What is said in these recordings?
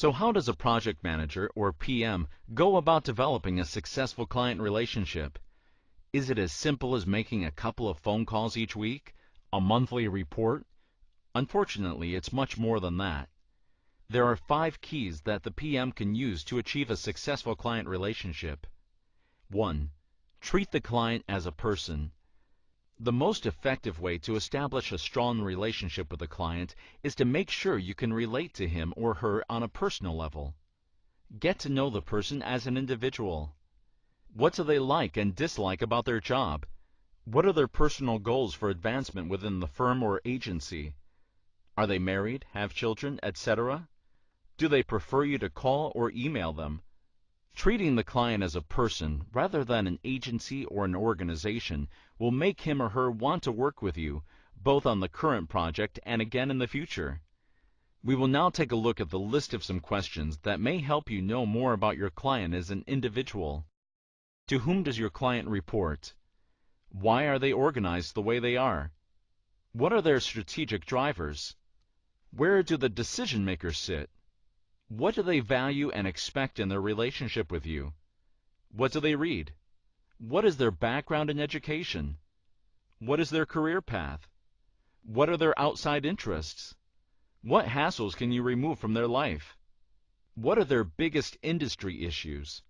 So how does a project manager, or PM, go about developing a successful client relationship? Is it as simple as making a couple of phone calls each week? A monthly report? Unfortunately, it's much more than that. There are 5 keys that the PM can use to achieve a successful client relationship. 1. Treat the client as a person. The most effective way to establish a strong relationship with a client is to make sure you can relate to him or her on a personal level. Get to know the person as an individual. What do they like and dislike about their job? What are their personal goals for advancement within the firm or agency? Are they married, have children, etc.? Do they prefer you to call or email them? Treating the client as a person rather than an agency or an organization will make him or her want to work with you, both on the current project and again in the future. We will now take a look at the list of some questions that may help you know more about your client as an individual. To whom does your client report? Why are they organized the way they are? What are their strategic drivers? Where do the decision makers sit? What do they value and expect in their relationship with you? What do they read? What is their background in education? What is their career path? What are their outside interests? What hassles can you remove from their life? What are their biggest industry issues?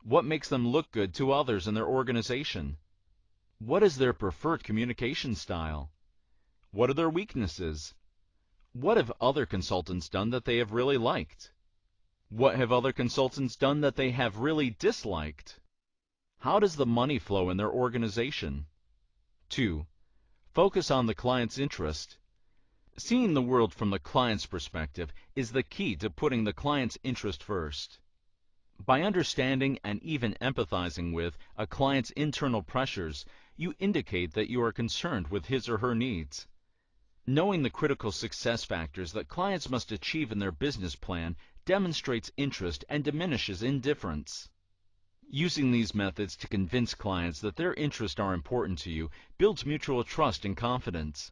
What makes them look good to others in their organization? What is their preferred communication style? What are their weaknesses? What have other consultants done that they have really liked? What have other consultants done that they have really disliked? How does the money flow in their organization? 2. Focus on the client's interest. Seeing the world from the client's perspective is the key to putting the client's interest first. By understanding and even empathizing with a client's internal pressures, you indicate that you are concerned with his or her needs. Knowing the critical success factors that clients must achieve in their business plan demonstrates interest and diminishes indifference. Using these methods to convince clients that their interests are important to you builds mutual trust and confidence.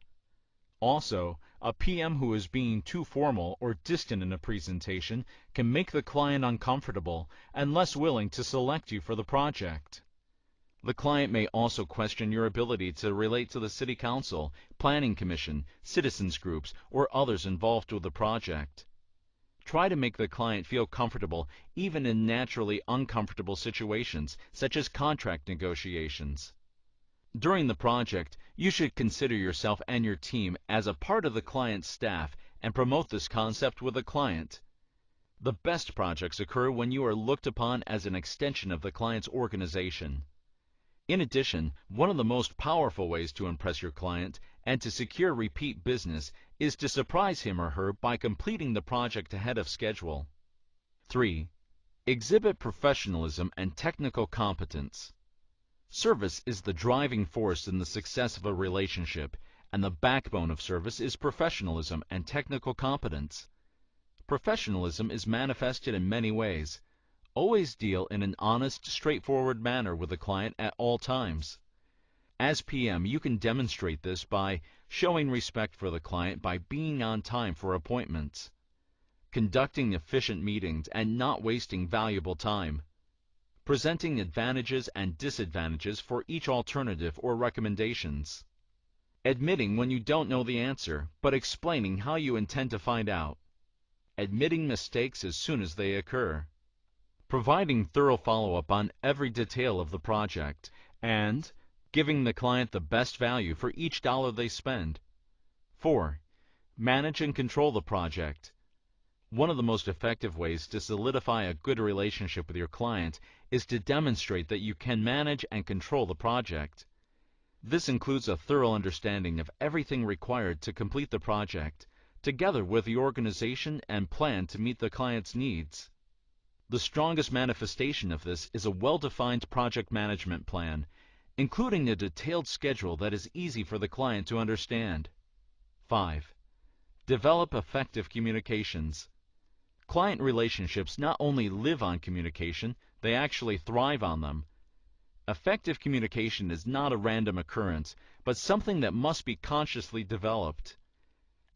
Also, a PM who is being too formal or distant in a presentation can make the client uncomfortable and less willing to select you for the project. The client may also question your ability to relate to the City Council, Planning Commission, citizens groups, or others involved with the project. Try to make the client feel comfortable even in naturally uncomfortable situations, such as contract negotiations. During the project, you should consider yourself and your team as a part of the client's staff and promote this concept with the client. The best projects occur when you are looked upon as an extension of the client's organization. In addition, one of the most powerful ways to impress your client and to secure repeat business is to surprise him or her by completing the project ahead of schedule. 3. Exhibit professionalism and technical competence. Service is the driving force in the success of a relationship, and the backbone of service is professionalism and technical competence. Professionalism is manifested in many ways. Always deal in an honest, straightforward manner with the client at all times. As PM, you can demonstrate this by showing respect for the client by being on time for appointments, conducting efficient meetings and not wasting valuable time, presenting advantages and disadvantages for each alternative or recommendations, admitting when you don't know the answer, but explaining how you intend to find out, admitting mistakes as soon as they occur, providing thorough follow-up on every detail of the project, and giving the client the best value for each dollar they spend. 4. Manage and control the project. One of the most effective ways to solidify a good relationship with your client is to demonstrate that you can manage and control the project. This includes a thorough understanding of everything required to complete the project, together with the organization and plan to meet the client's needs. The strongest manifestation of this is a well-defined project management plan, including a detailed schedule that is easy for the client to understand. 5. Develop effective communications. Client relationships not only live on communication, they actually thrive on them. Effective communication is not a random occurrence, but something that must be consciously developed.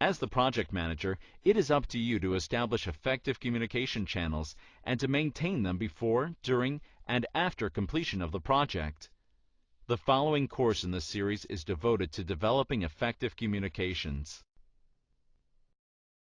As the project manager, it is up to you to establish effective communication channels and to maintain them before, during, and after completion of the project. The following course in this series is devoted to developing effective communications.